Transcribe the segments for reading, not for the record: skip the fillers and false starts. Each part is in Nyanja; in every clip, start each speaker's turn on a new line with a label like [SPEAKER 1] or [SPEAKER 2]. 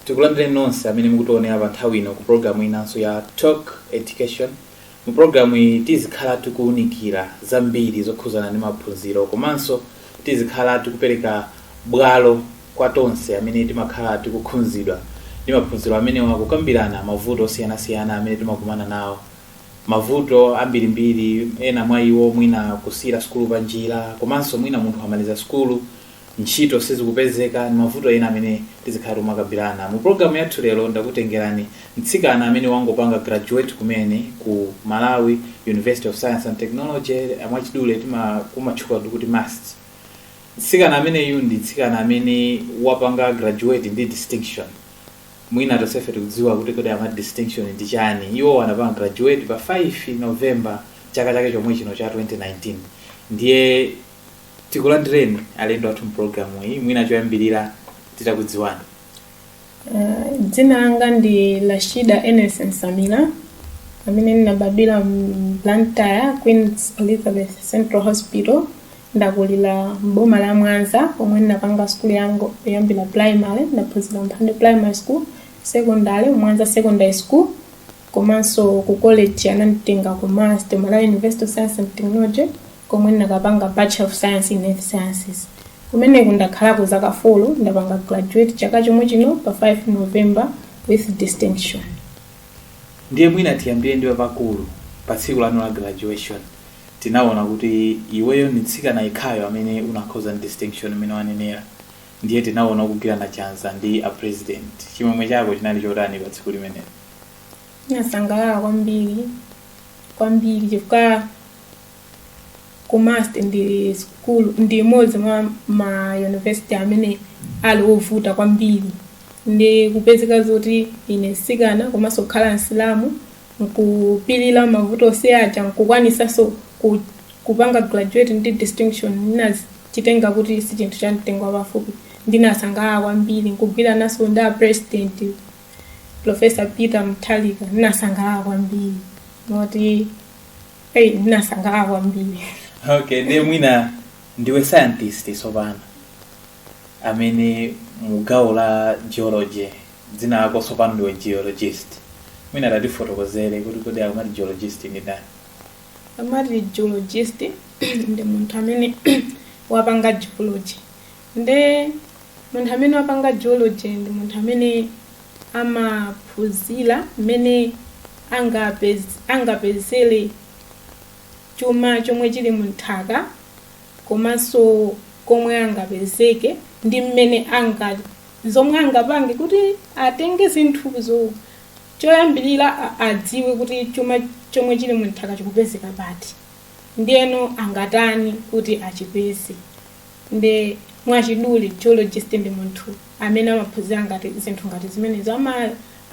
[SPEAKER 1] tikulandire nonse amene mukutionera pa nthawi ino ku programu inanso ya Talk Education. Mu programu iyi tizikhala tikuwunikira zambiri zokhuzana ndi maphunziro komanso tizikhala tikupereka bwalo kwa tonse amene timakhala tikukhudzidwa ndi maphunziro amene akukambirana mavuto osiyanasiyana amene timakumana nawo. Mavuto ambirimbiri, ena mwa iwo mwina kusira skulu pa njira, komanso mwina munthu amaliza skulu ntchito sizikupezeka, ni mavuto ena amene tizikhala timakambirana. Mu programu yathu lero ndakutengerani mtsikana amene wangopanga graduate kumene ku Malawi University of Science and Technology, mwachidule timatchula kuti MUST. Mtsikana ameneyu ndi mtsikana amene wapanga graduate ndi distinction. Mwina tosefe tikudziwa kuti kodi ama distinction ndi chani. Iwo anapanga graduate pa 5 November chaka chake chomwe chino cha 2019. Ndiye tikulandireni alendo athu mu programu iyi, mwina choyambirira titakudziwani.
[SPEAKER 2] Dzina langa ndi Rashida Eneles Nsamila, amene ndinabadwira Blantyre, Queen Elizabeth Central Hospital. Ndakulira mboma la Mwanza, pomwe ndinapanga skulu yangu yoyambira primary, ndaphunzira Mphande Primary School, secondary Mwanza Secondary School, komanso ku college ananditenga ku MUST, Malawian Muslim Science and Technology, komwe ndinakapanga Bachelor of Science in Earth Sciences. Kumene ndakhala zaka 4, ndapanga graduate chaka chomwe chino pa 5 November with distinction.
[SPEAKER 1] Ndiye mwina tiyambire ndiwe pakulu pa tsiku lanu la graduation. Tinaona kuti iweyo ni mtsikana yekhayo amene unakhoza distinction imene wanenera. Ndiye tinaona kugwirana chanza ndi a president. Chimwemwe chako chinali chotani pa tsiku limenelo?
[SPEAKER 2] Nasangalala kwambiri chifukwa ku MUST ndi school ndi imodzi mwa ma university amene ali ovuta kwambiri. Ndi kupezeka zoti ine mtsikana komanso kukhala Msilamu nkupilira mavuto oseaja nkukwanisanso kupanga graduate ndi distinction. Ndinachitenga kuti si chinthu chamtengo pafupi. Ndinasangalala kwambiri nkugwira naso ndi president Professor Peter Mutharika. Ndinasangalala kwambiri noti ndinasangalala kwambiri.
[SPEAKER 1] Okay, ndiye mwina ndiwe scientist sopano amene mugawo la geology, dzina lako sopano ndiwe geologist. Mwina tatifotokozere kuti kodi akamati geologist ndi ndani?
[SPEAKER 2] Amati geologist ndi munthu amene wapanga geology. Ndi munthu amene wapanga geology ndi munthu amene amaphunzira mmene angapezere chuma chomwe chili mu nthaka, komanso komwe angapezeke ndi mmene zomwe angapange kuti atenge zinthuzo. Choyambirira adziwe kuti chuma chomwe chili mu nthaka chikupezeka pati, ndiyeno angatani kuti achipeze. Ndi mwachidule geologist ndi munthu amene amaphunzira ngati zinthu ngati zimenezo,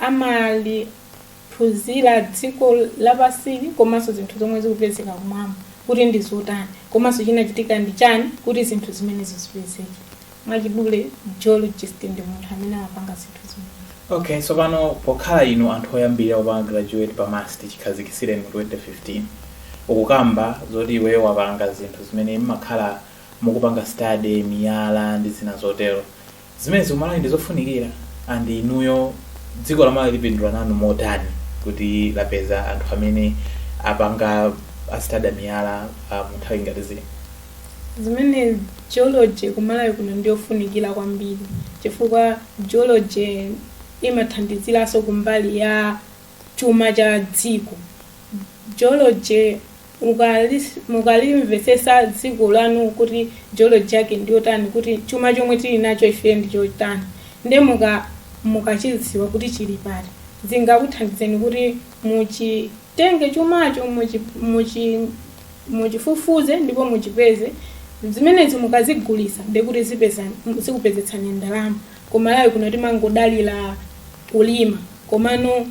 [SPEAKER 2] amaliphunzira dziko lapasili komanso zinthu zomwe zikupezeka kumwamba kuti ndi zotani, komanso chinachitika ndi chani kuti zinthu zimenezo zipezeke. Mwachidule geologist ndi munthu amene amapanga zinthu zimenezo.
[SPEAKER 1] Okay, so pano pokhala inu anthu oyambira opanga graduate pa MUST chikhazikitsireni mu 2015. Ukukamba zoti iweyo wapanga zinthu zimene mmakhala mukupanga study, miyala ndi zina zotero. Zimene Malawi ndi zofunikira, and inuyo dziko la Malawi lipindula nanu motani kuti lapeza anthu amene apanga study miyala mu nthawi ngati zino?
[SPEAKER 2] Zimene geology ku Malawi kuno ndiofunikira kwambiri chifukwa geology imathandiziranso kumbali ya chuma cha dziko. Geology mukalimvesesa dziko lanu kuti geology yake ndiyotani, kuti chuma chomwe tili nacho ife ndi chotani, ndi mukachidziwa kuti chili pati, zingakuthandizeni kuti muchitenge chumacho muchifufuze ndipo muchipeze. Zimenezi mukazigulisa ndikuti zikupezetsani ndalama. Ku Malawi kuno timangodalira kulima, komano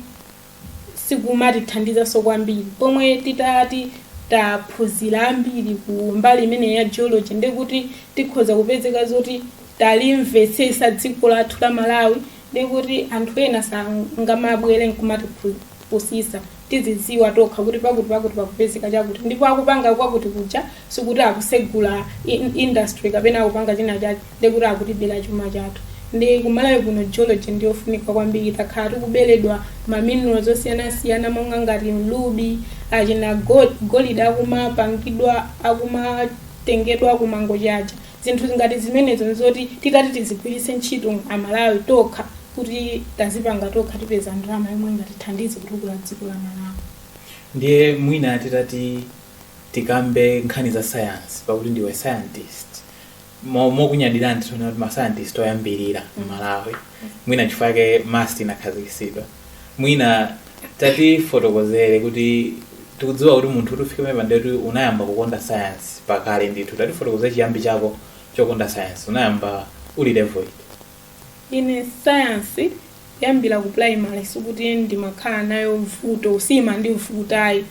[SPEAKER 2] sikumatithandiza so kwambiri. Pomwe titati taphunzira ambiri ku mbali imene ya geology ndikuti tikhoza kupezeka zoti talimvesesa dziko lathu la Malawi, ndikuti anthu ena sangamabwere nkumatipusisa tizidziwa tokha kuti pakuti pakupezeka chakuti, ndipo akupanga kwakuti kucha sikuti akusegula industry kapena akupanga china chake, ndikuti akutibera chuma chathu. ndi kumalawi kuno geology ndiyofunika kwambiri takhala tikuberedwa maminerals osiyana-siyana monga ngati lubi achina golide akumapangidwa akumatengedwa akumangochacha zinthu ngati zimenezo nzoti titati tizigwiritse ntchito amalawi tokha kuti tazipanga tokha tipeza ndalama yomwe ingatithandize kutukula dziko la Malawi.
[SPEAKER 1] Ndiye mwina titati tikambe nkhani za science pakuti ndiwe scientist mokunyadira ntitona kuti ma scientist oyambirira Malawi mwina chifake masti inakhazikitsidwa mwina tati fotokozere kuti tikudziwa kuti munthu kuti ufike pamene ndeti unayamba kukonda science pakale ndithu tati fotokozere chiyambi chako chokonda science unayamba uli level
[SPEAKER 2] ine science yambira ku primary sikuti ndimakhala nayo mvuto usima ndi mvutayi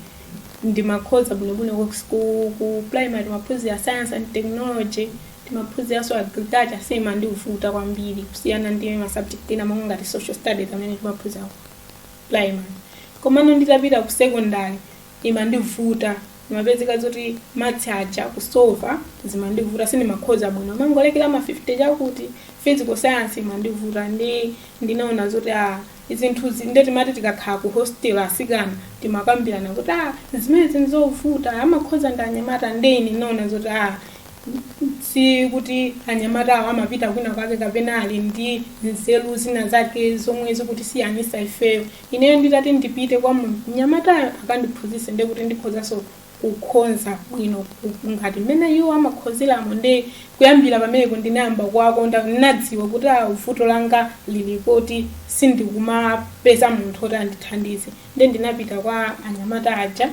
[SPEAKER 2] ndimakhoza bwinobwino ku primary maphunziro ya science and technology timaphunziro ya agriculture sima ndi mvuta kwambiri kusiyana ndi ma subject ena monga ngati social studies amene timaphunzira primary komano nditapita ku secondary imandivuta mapezeka zoti maths aja kusolva zimandivuta sindimakhoza bwino mangolekera ma 50 chakuti physical science imandivuta ndinaona zoti izinthu ndeti mati tikakhala ku hostel asikana timakambirana kuti zimene zinzovuta amakhoza ndi anyamata ndeni naona zoti si kuti anyamata amapita kwina kwake kapena ali ndi nzeru zina zake zomwe zikuti siyanisa ifeyo ineyo nditati ndipite kwa mnyamatayo akandiphunzitse ndekuti ndikhozanso kukhonza bwino ngati mmene iwo amakhozeramo ndi kuyambira pamenepo ndinayamba kuwakonda ndinadziwa kuti vuto langa lilipoti sindikumapeza munthu oti andithandize ndi ndinapita kwa anyamata aja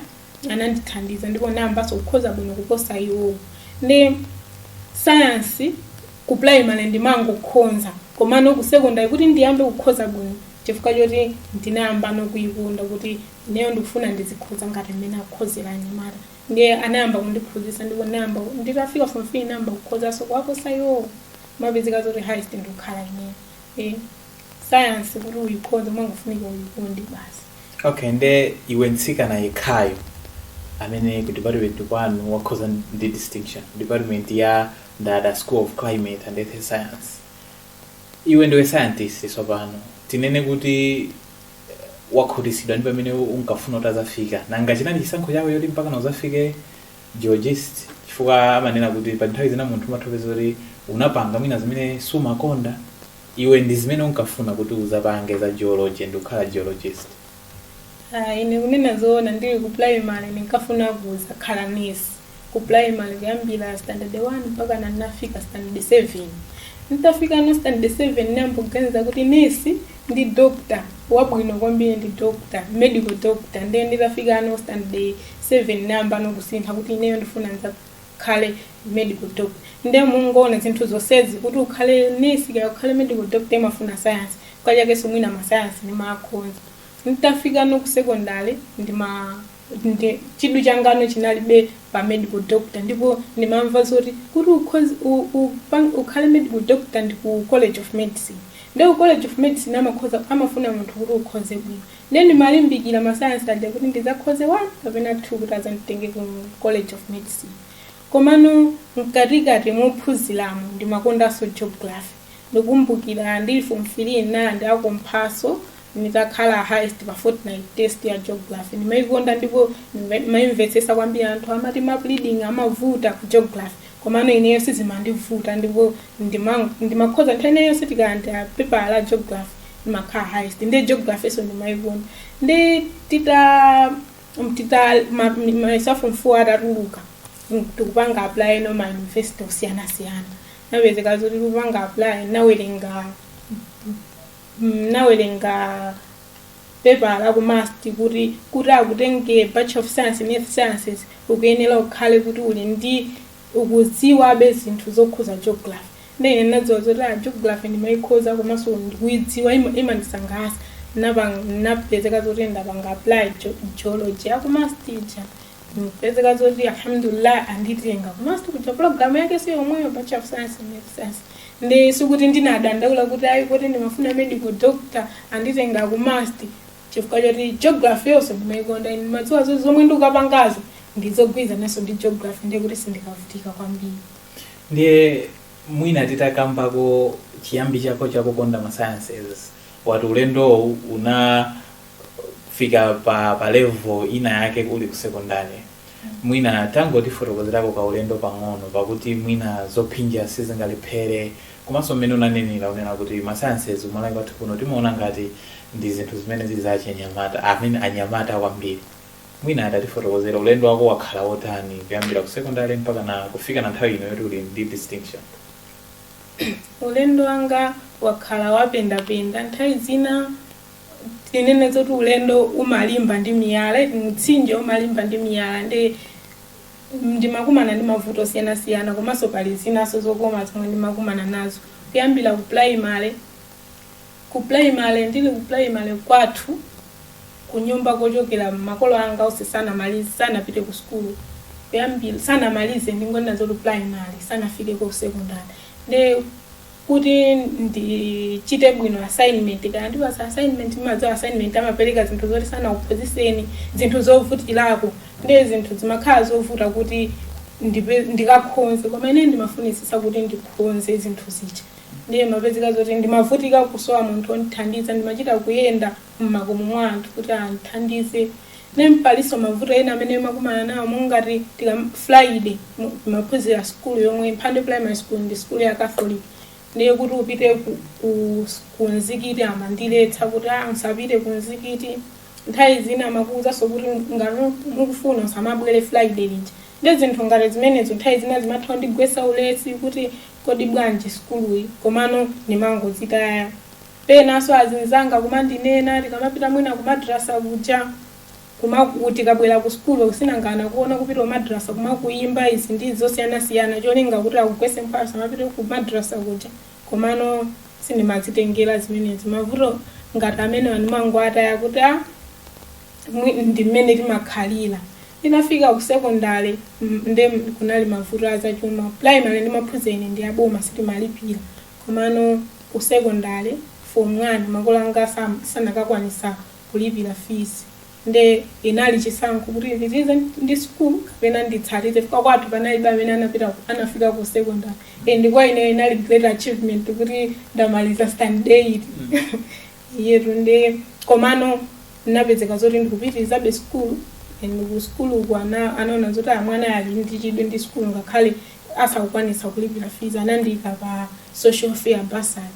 [SPEAKER 2] anandithandiza ndipo ndinayambanso kukhoza bwino kuposa iwo ndi science ku primary ndimangokhonza komano ku secondary kuti ndiyambe kukhoza bwino chifukwa choti ndinayamba nokuyikonda kuti ineyo ndikufuna ndizikhoza ngati mmene akhozera anyamata ndiye anayamba kundiphunzitsa ndipo ndinayamba nditafika form 3 nayamba kukhozanso kuwaposa iwo mapezeka zoti highest ndikukhala ineyo science kuti uyikhonze mwangofunika uyikonde basi.
[SPEAKER 1] Okay, nde iwe nsikana yekhayo amene ku department kwanu wakhoza ndi distinction department ya Ndada School of Climate and Earth Science iwe ndiwe scientist sopano tinene kuti wakhutisidwa ndi pamene unkafuna utazafika nanga chinali chisankho chawo yoti mpaka uzafike geologist chifukwa amanena kuti pa nthawi zina munthu umathopeza kuti unapanga mwina zimene sumakonda iwe ndi zimene unkafuna kuti uzapange za geology ndi ukhala geologist.
[SPEAKER 2] Ine kunena zoona ndili ku primary ninkafuna kuzakhala nesi ku primary kuyambira standard 1 mpaka nafika standard 7 nitafika no standard 7 namboganiza kuti nesi ndi doctor wabwino kwambiri ndi doctor medical doctor ndiye nditafika no standard 7 namba nokusintha kuti ineyo ndifuna nzakhale medical doctor ndiye mungoona zinthu zonsezi kuti ukhale nesi kaya ukhale medical doctor imafuna science kwa chake somwina ma science ni makhonza nitafika no ku secondary ndi chidu changano chinalibe pa medical doctor ndipo ndimamva zoti kuti ukhale medical doctor ndi ku college of medicine ndi college of medicine amafuna munthu kuti ukhoze bwino then ndimalimbikira ma science aja kuti ndizakhoze 1 kapena 2 kuti azanditenge ku college of medicine komano mkatikati mophunziramo ndimakondanso geography ndikumbukira ndili form 3 na ndakomphaso nitakhala highest pa fortnight test ya geography nimaikonda ndipo maimvetsesa kwambiri anthu amati map reading amavuta ku geography komano ineyo sizimandivuta ndipo ndimakhoza nthawi ineyo sitikanda paper la geography ndimakhala highest ndi geography so ndimaikonda ndi maisa form 4 atatuluka tikupanga apply no ma university osiyana-siyana napezeka zoti tikupanga apply nawelenga paper la ku master kuti akutenge Bachelor of Science and Earth Sciences ukuyenera ukhale kuti uli ndi ukudziwa bezinthu zokhuza geography ndine nadziwa zoti geography ndimayikhoza komanso ndikuyidziwa imandisangalatsa napezeka zoti ndapanga apply geology aku master pezeka zoti alhamdulillah anditenga ku master kuja program yake si yomweyo Bachelor of Science and Earth Sciences ndi sikuti ndinadandaula kuti ayi kuti ndimafuna medical doctor anditenga ku master chifukwa choti geography yonse ndimayikonda madziwa zomwe ndikukapangazo ndizogwiza naso ndi geography ndiye kuti sindikavutika kwambiri.
[SPEAKER 1] Ndiye mwina titakambako chiyambi chako chakukonda ma sciences, wati ulendo unafika pa level ina yake kuli ku secondary. Mwina tango tifotokozerako ka ulendo pang'ono pakuti mwina zophinja sizingalephere komanso mmene unanenera unena kuti ma sciences Malawi kwathu kuno timaona ngati ndi zinthu zimene zili za chinyamata, amene anyamata kwambiri. Mwina atatifotokozera ulendo wako wakhala wotani kuyambira ku secondary mpaka na kufika na nthawi ino yoti uli ndi distinction.
[SPEAKER 2] Ulendo wanga wakhala wapendapenda, nthawi zina tinene zoti ulendo umalimba ndi miyala, mtsinje umalimba ndi miyala, ndimakumana ndi mavuto siyana komanso pali zinaso zokoma zomwe ndimakumana nazo. Kuyambira ku primary ndili ku primary kwathu kunyumba kochokera makolo anga onse sanapite ku school, kuyambira sanamalize ndingona zoti primary sanafike ku secondary. Kuti ndichite bwino assignment, kana ndipasa assignment mazo assignment amapereka zinthu zoti sana kuphunzitseni zinthu zovutilako, zinthu zimakhala zovuta kuti ndikakhonze, koma ine ndimafunisisa kuti ndikhonze zinthu zicha. Mapezeka zoti ndimavutika kusowa munthu ondithandiza, ndimachita kuyenda mmakomo mwa anthu kuti andithandize. Mpaliso mavuto ena amene makumana nawo mongati Friday maphunzira school yomwe Mphande Primary School ndi school ya Catholic. Ndiye kuti upite ku nzikiti amandiletsa kuti usapite ku nzikiti. Nthawi zina amakuza so kuti ngati mukufuna usamabwere Friday lija. Ndi zinthu ngati zimenezo nthawi zina zimatha ndigwesa ulesi kuti kodi bwanji school iyi, komano nimangozitaya. Penaso azinzanga kumandinena tikamapita mwina ku madrasa kuja kumakuti kabwera ku school kusinangana kuona kupita ku madrasa kumakuimba izi ndi zosiyana cholinga kuti akugwese mpasa mapita ku madrasa kuja, komano sindimazitengera zimenezi. Mavuto ngati amene wanimangwata yakuti ndi mmene timakhalira. Ndinafika ku secondary kunali mavuto azachuma. Primary ndimaphunzeni ndi aboma sitimalipira, komano ku secondary form 1 makolo anga sanakakwanisa kulipira fees. Inali chisankho kuti nditize ndi school kapena nditsatize fika kwathu panalibe amene anafika ku secondary. Ndikwa ine inali great achievement kuti ndamaliza standard 8 yetu. Komano napezeka zoti ndikupitirizabe school, ku school anaona zoti amwana ali ndi chidwi ndi school ngakhale asakukwanisa kulipira fees, anandika pa social fair bursary.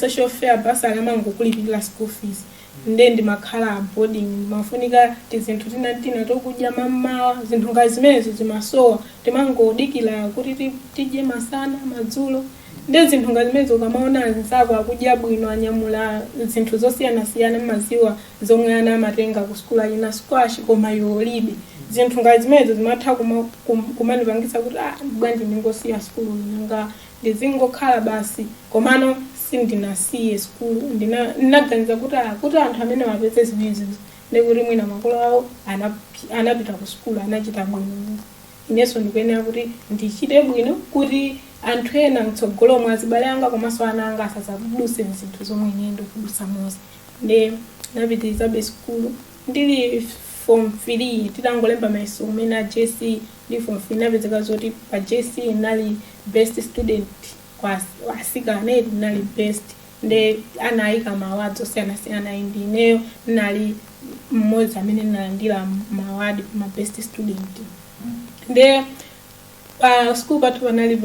[SPEAKER 2] Social fair bursary amangokulipirira school fees. Ndimakhala boarding, mafunika tizinthu tina tokudya mamawa, zinthu ngati zimenezo zimasowa, timangodikira kuti tije masana madzulo. Zinthu ngati zimenezo kamaona anzako akudya bwino anyamula zinthu zosiyana maziwa zomwe ana amatenga ku school ina squash koma yolibe. Zinthu ngati zimenezo zimatha kumanipangisa kuti bwanji ndingosiya school nanga ndizingokhala basi, komano sindinasiye school. Ndinaganiza kuti anthu amene mapeze zimenezo ndikuti mwina makolo awo anapita ku school anachita bwino. Ineso ndikuyenera kuti ndichite bwino kuti anthu ena mtsogolo mwa azibale anga komanso ana anga asazaduse zinthu zomwe ine ndikudusa mozi. Napitirizabe school ndili form 3 titangolemba maiso umene a JC ndi form 3 napezeka zoti pa JC inali best student kwa asikana inali best. Anayika mawadzo siyana indineyo nali mmodzi amene nalandira mawadi ma best student. Pa school patu panali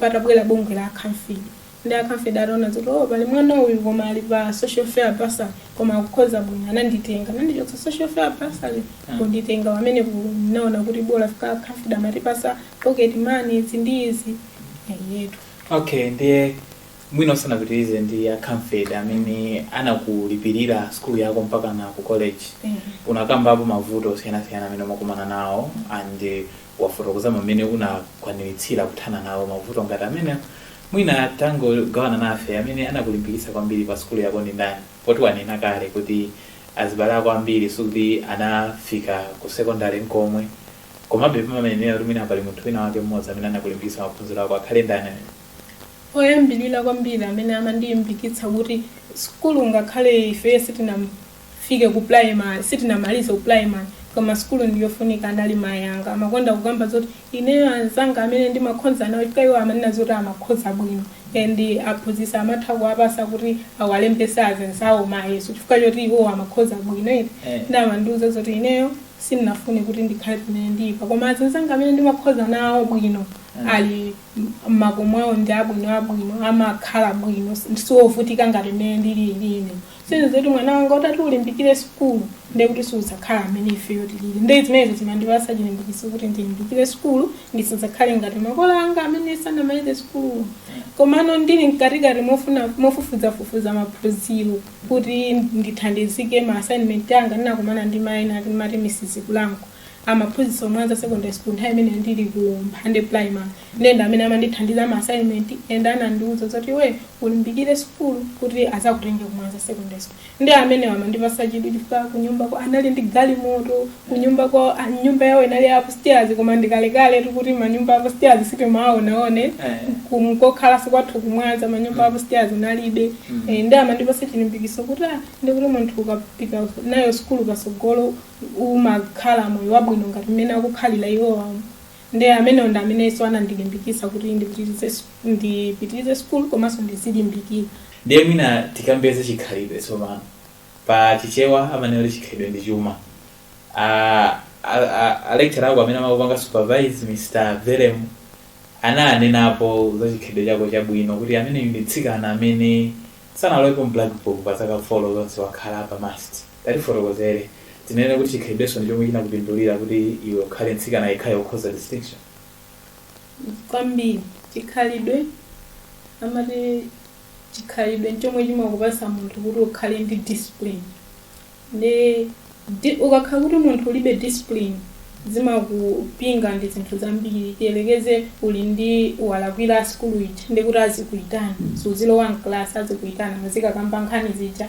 [SPEAKER 2] patabwera bungwe la Akamfid. Akamfid adaona zoti pali mwana uyu koma ali pa social fair bursary koma akukhoza bwino, ananditenga nandichotsa social fair bursary kunditenga pamene naona kuti bora fika Akamfid amatipasa pocket money izi ndi izi yetu.
[SPEAKER 1] Okay, ndiye mwina usanapitirize ndi Akamfid amene anakulipirira school yako mpaka na ku college. Unakambapo mavuto siyana amene umakumana nawo and wafotokoza mmene unakwaniritsira kuthana nawo mavuto ngati amene. Mwina tango gawana nafe amene anakulimbikitsa kwambiri pa school yako ndi ndani? Poti wanena kale kuti azibale ako ambiri sukuti anafika ku secondary nkomwe, komabe pamene rumina pali munthu wina wake mmodzi amene anakulimbikitsa maphunziro ako akhale ndani?
[SPEAKER 2] Oyambilira kwambiri amene amandiyimbikitsa kuti school ngakhale ife sitinafike ku primary sitinamalize ku primary koma skulu ndiyofunika anali mayanga amakonda kugamba zoti ineyo anzanga amene ndimakhoza nawo chikaiwo amanena zoti amakhoza bwino and aphunzitsa amatha kuwapasa kuti awalembese azenzawo mayeso chifukwa choti iwo amakhoza bwino iti ndamandiuza zoti ineyo sinnafune kuti ndikhale pamene ndipa koma azinzanga amene ndimakhoza nawo bwino ali makomo awo ndi abwino amakhala bwino siwovutika ngati mmene ndili ine sine zoti mwana wanga utati ulimbikire skulu ndekuti siudzakhala amene ifeyo tilili ndi zimenezo zimandipasa chilimbikitso kuti ndilimbikire skulu ndisadzakhale ngati makolo anga amene sanamalize skulu komano ndili mkatikati mofufuzafufuza maphunziro kuti ndithandizike ma assignment anga ndinakumana ndi maina atimati Mrs. Kulango amaphunzitsa Mwanza secondary school nthawi imene ndili ku Mphande primary ndenda amene amandithandiza ma assignment and anandiuza zoti we ulimbikire skulu kuti azakutenge ku Mwanza secondary school ndi amene amandipasa chidwi chifukwa kunyumba ko anali ndi galimoto kunyumba ko nyumba yawo inali upstairs koma ndikalekale kuti manyumba upstairs sitimaonaone kumkokhala sikwathu kumwanza manyumba upstairs nalibe ndi amandipasa chilimbikitso kuti ndikuti munthu ukapita nayo skulu pasogolo umakhala moyo wabwino ngati mmene akukhalira iwo ndi amene onda amenenso anandilimbikitsa kuti ndipitirize skulu komanso ndizilimbikira
[SPEAKER 1] ndiye mwina tikambeze chikhalidwe tsopano pa chichewa amanena kuti chikhalidwe ndi chuma lecturer ako amene amakupanga supervise Mr. Verem ananenapo za chikhalidwe chako chabwino kuti amene ndi tsikana amene sanalowepo black book pa zaka 4 zonse wakhala pa mast tatifotokozere tinene kuti chikhalidweso ndichomwe chinakupindulira kuti iwe ukhale tsikana yekhayo ukhoza distinction
[SPEAKER 2] kwambiri chikhalidwe amati chikhalidwe ndichomwe chimakupasa munthu kuti ukhale ndi discipline ukakhala kuti munthu ulibe discipline zimakupinga ndi zinthu zambiri tiyelekeze uli ndi walakwira skulu iti ndikuti azikuitana suzilowa mklasi azikuitana mazikakamba nkhani zija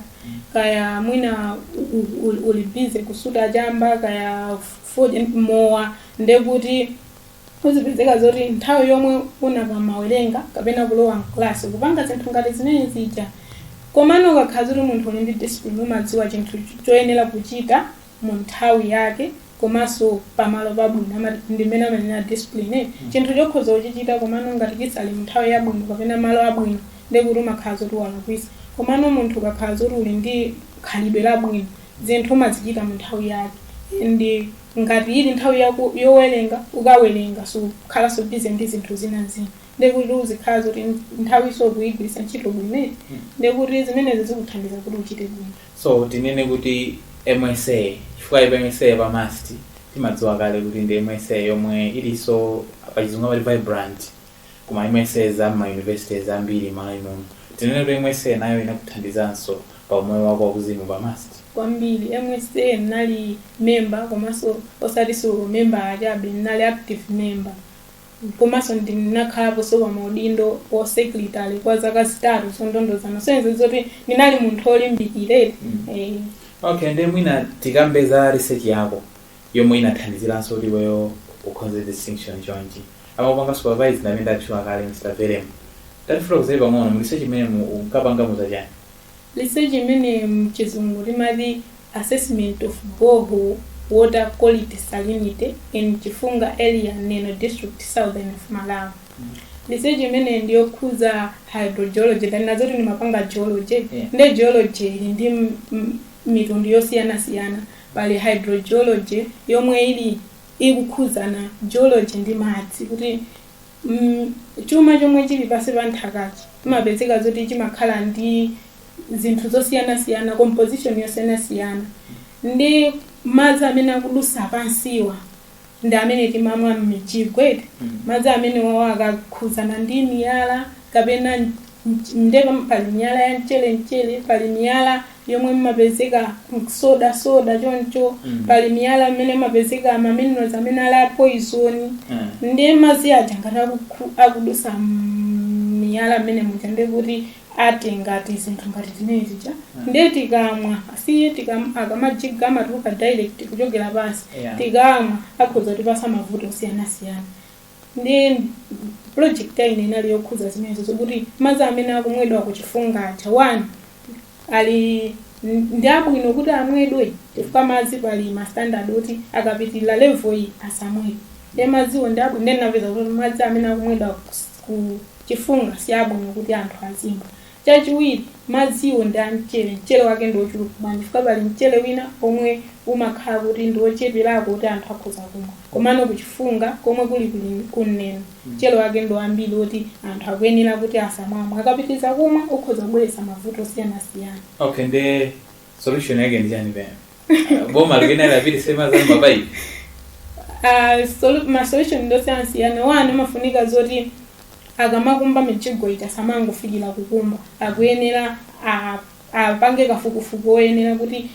[SPEAKER 2] kaya mwina uli busy kusuta jamba kaya mowa ndekuti uzipezeka zoti nthawi yomwe unakamawerenga kapena kulowa mklasi kupanga zinthu ngati zimene zija komano ukakhala zoti munthu uli ndi discipline umadziwa chinthu choyenera kuchita mu nthawi yake komanso pamalo pabwino ndimene amanena discipline chinthu chokhoza kuchichita komano ngati chisali nthawi yabwino kapena malo abwino ndekuti umakhala zoti walakwisa komano munthu ukakhala zoti uli ndi khalidwe labwino zinthu umazichita mu nthawi yake ndi ngati ili nthawi yako yowerenga ukawerenga sukhala sobize ndi zinthu zina ndekuti uzikhala zoti nthawi sokuyigwisa ntchito bwino ndekuti zimenezi zikuthandiza kuti uchite bwino
[SPEAKER 1] so tinene kuti MSA chifukwa ipa MSA pa mast timadziwa kale kuti ndi MSA yomwe iliso pachizungu amati vibrant koma MSA za ma universities ambiri Malawi muno tinene kuti MSA nayo inakuthandizanso pa umoyo wako wakuzimu pa mast
[SPEAKER 2] kwambiri MSA nali member komanso osati so member ajabe nali active member komanso ndinakhalapo so pamaudindo o secretary kwa zaka 3 sondondozana senze zoti ndinali munthu olimbikire
[SPEAKER 1] okay ndi mwina tikambeza research yako yomwe inathandiziranso kuti weyo ukhoze distinction chonchi amapanga supervise na menda chwa kale Mr. Verem tatifotokozere pang'ono mu research imene ukapanga muzachani
[SPEAKER 2] research imene mchizungu limati assessment of borehole water quality salinity in Chifunga area Neno district southern of Malawi research imene ndiyokhuza hydrogeology ndinazoti nimapanga geology ndi geology ndi mitundu yosiyana pali hydrogeology yomwe ili ikukhuzana geology ndi madzi kuti chuma chomwe chili pasi pa nthakachi imapezeka zoti chimakhala ndi zinthu zosiyana composition yosiyana ndi madzi amene akulusa pansiwa ndi amene timamwa m'michigwe madzi amene wawo akakhuzana ndi miyala kapena ndeka pali miyala ya mchere pali miyala yomwe mapezeka soda choncho pali miyala amene mapezeka minerals amene ala poison ndi madzi aja ngati akudusa miyala amene mutende kuti atengati zinthu ngati zimenezi ja ndi tikamwa asiye akamajigama tuka direct kuchokera pasi tikamwa akhoza tipasa mavuto osiyana ndi project ine inali yokhuza zimenezo zokuti madzi amene akumwedwa ku Chifunga cha 1 ali ndi abwino kuti amwedwe chifukwa madzi pali ma standard oti akapitilira level iyi asamwedwe. Ndi madziwo ndi abwino, ndi napeza kuti madzi amene akumwedwa ku chifunga si abwino kuti anthu azimwa. Chachiwiri, madziwo ndi amchere, mchere wake ndi ochuluka bwanji chifukwa pali mchere wina omwe umakhala kuti ndi ocheperako kuti anthu akhoza kumwa, komano kuchifunga komwe kuli kunene mchere wake ndi ambiri kuti anthu akuyenera kuti asamwamwe, akapitiriza kumwa ukhoza kubweretsa mavuto osiyanasiyana.
[SPEAKER 1] Okay, ndi solution yake ndi chani pena? Boma likenera vile sema za mabai.
[SPEAKER 2] Ma solution ndo siyanasiyana. Wanu mafunika zoti akamakumba michigo itasamangofikira kukumba, akuyenera apange kafukufuku oyenera kuti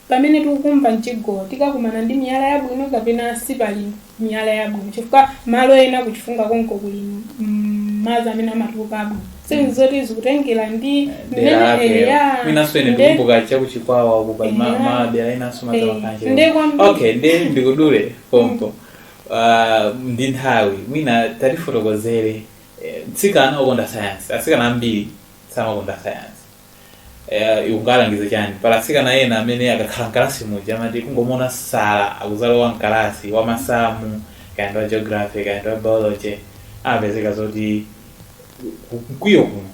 [SPEAKER 2] pamene tikukumba mchigo tikakumana ndi miyala yabwino kapena sipali miyala yabwino chifukwa malo ena kuchifunga konko kuli madzi amene amatuluka abwino. Sinthu zoti zikutengera ndi mmene ya
[SPEAKER 1] minaswene ndikumbuka chakuchikwawa kupa madera inaso matalakanje. Okay, ndikudule pompo ndi nthawi mwina tatifotokozere tsikana okonda science, asikana ambiri samakonda science. Ikungalangiza chani pala tsikana ena amene akakhala mkalasi muja amati kungomona sala akuzalowa mkalasi wa masamu kaenda wa geography kaenda wa biology apezeka zoti kuyo kuno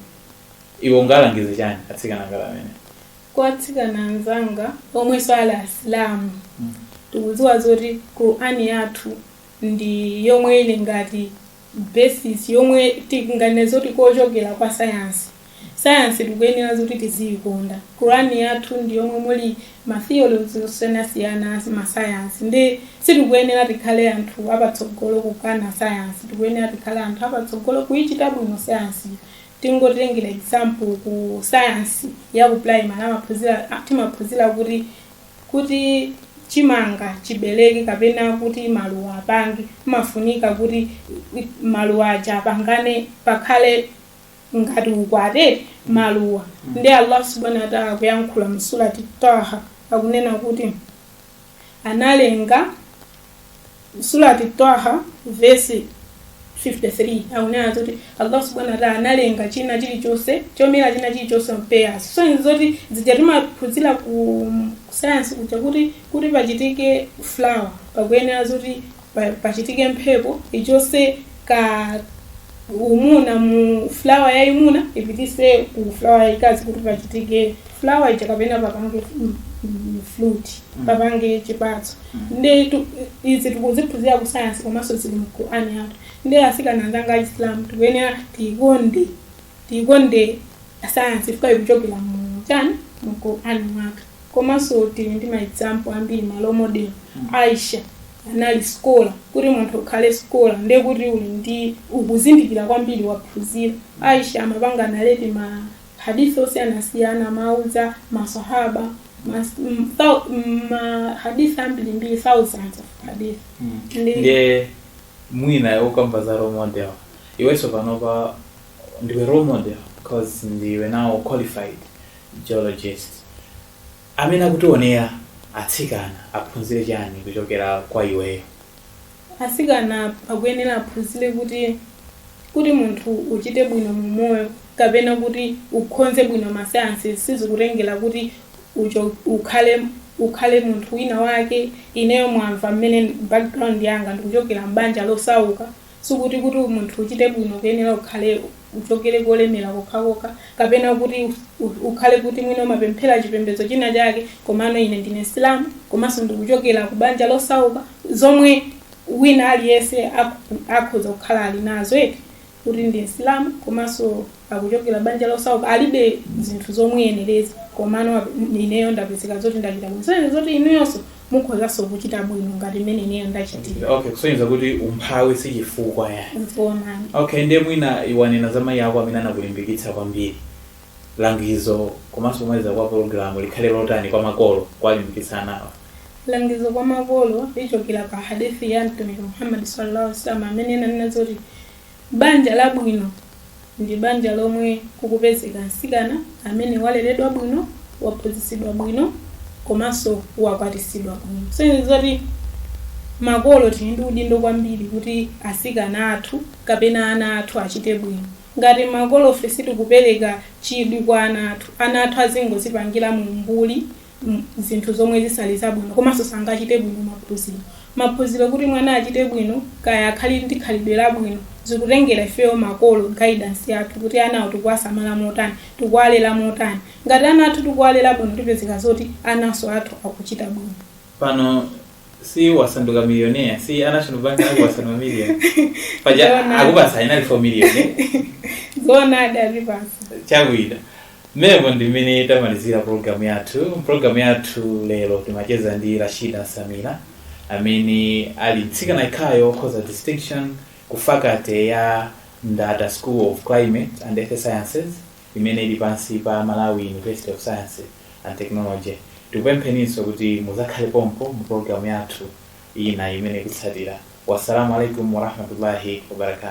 [SPEAKER 1] iwe ungalangiza chani atsikana ngala amene?
[SPEAKER 2] Kwa atsikana anzanga omwe swala Islamu tikudziwa zoti Qur'ani yathu ndi yomwe ili ngati basis yomwe tikungane zoti kochokera kwa science tikuyenera zoti tiziyikonda. Qur'ani yathu ndi yomwe muli ma theology osiyanasiyana ma science, ndi sitikuyenera tikhale anthu apatsogolo kukana science, tikuyenera tikhale anthu apatsogolo kuyichita bwino science. Tingotengera example ku science ya ku primary timaphunzira kuti chimanga chibeleke kapena kuti maluwa apange mafunika kuti maluwa aja apangane pakhale ngati ukwate maluwa. Ndi Allah subhanahu wa ta'ala kuyankhula mu surati Taha akunena kuti analenga surati Taha verse 53 akunena kuti Allah subhanahu wa ta'ala analenga china chilichonse chomera china chilichonse mpeyas. So nzoti zichatimaphunzira ku science kuti pachitike flower pakuyenera zoti pachitike mphepo ichonse ka umuna mu flower ya imuna ipitise ku flower ya ikazi kuti pachitike flower ija kapena papange fruit papange chipatso. Ndi izi tikuziphunzira ku science komanso zili mu Qur'ani yathu. Ndi asikana anzanga Islam tikuyenera tiyikonde science chifukwa ikuchokera mu chani mu Qur'ani mwake. Komanso tili ndi ma example ambiri ma role model. Aisha anali scholar, kuti munthu ukhale scholar ndi kuti uli ndi ukuzindikira kwambiri waphunzira. Aisha amapanga naleti ma hadithi osiyanasiyana mauza masahaba hadithi ambiri thousands of hadith.
[SPEAKER 1] Ndiye mwina ukamba za role model iweso panopa ndiwe role model because ndiwe now qualified geologist amene akutionera atsikana aphunzire chani kuchokera kwa iweyo?
[SPEAKER 2] Atsikana akuyenera aphunzire kuti munthu uchite bwino mu moyo kapena kuti ukhonze bwino ma science sizikutengera kuti ukhale munthu wina wake. Ineyo mwamva mmene background yanga ndikuchokera mbanja losauka, sikuti munthu uchite bwino kuyenera ukhale uchokere kolemera kokhakoka kapena kuti ukhale kuti mwina mapemphera chipembedzo china chake komano ine ndine Islam komanso ndikuchokera ku banja losauka zomwe wina aliyense akhoza kukhala ali nazo eti kuti ndi Islam komanso akuchokera banja losauka alibe zinthu zomuyenereza komano ineyo ndapezeka zoti ndachita bwino. So zoti inuyonso mukhozanso kuchita bwino ngati mmene ineyo ndachitira.
[SPEAKER 1] Okay, kusonyeza kuti umphawi si chifukwa yani.
[SPEAKER 2] Nzonani.
[SPEAKER 1] Okay, ndiye mwina iwanena za mayi ako amene anakulimbikitsa kwambiri langizo komanso kumaliza kwa program likhale lotani kwa makolo kwalimbikitsa nawo?
[SPEAKER 2] Langizo kwa makolo lichokera pa hadithi ya Mtume Muhammad sallallahu alaihi wasallam amene ananena zoti banja labwino ndi banja lomwe kukupezeka mtsikana amene waleredwa bwino, waphunzitsidwa bwino komanso wakwatisidwa bwino. So zoti makolo tili ndi udindo kwambiri kuti asikana athu kapena ana athu achite bwino. ngati makolo fesi tikupereka chidwi kwa ana athu azingozipangira mu mbuli zinthu zomwe zisali zabwino komanso sangachite bwino maphunziro kuti mwana achite bwino kaya akhali ndi khalidwe labwino zikutengera ifeyo makolo guidance yathu kuti ana athu tikuwasamala motani tikuwalera motani ngati ana athu tikuwalera bwino tipezeka zoti anaso athu akuchita bwino.
[SPEAKER 1] Pano si wasanduka millionaire, si National Bank wasanduka million. Paja akupasa inali 4 million.
[SPEAKER 2] Zona adalipasa.
[SPEAKER 1] Chagwida. Memo ndimene tamalizira program yathu lero timacheza ndi Rashida Nsamila amene ali mtsikana ikhayo okhoza distinction ku faculty ya Ndada School of Climate and Earth Sciences imene ili pansi pa Malawi University of Science and Technology. Tikupempheninso kuti muzakhale pompo mu program yathu ina imene kutsatira. Wassalamu alaikum warahmatullahi wabarakatuh.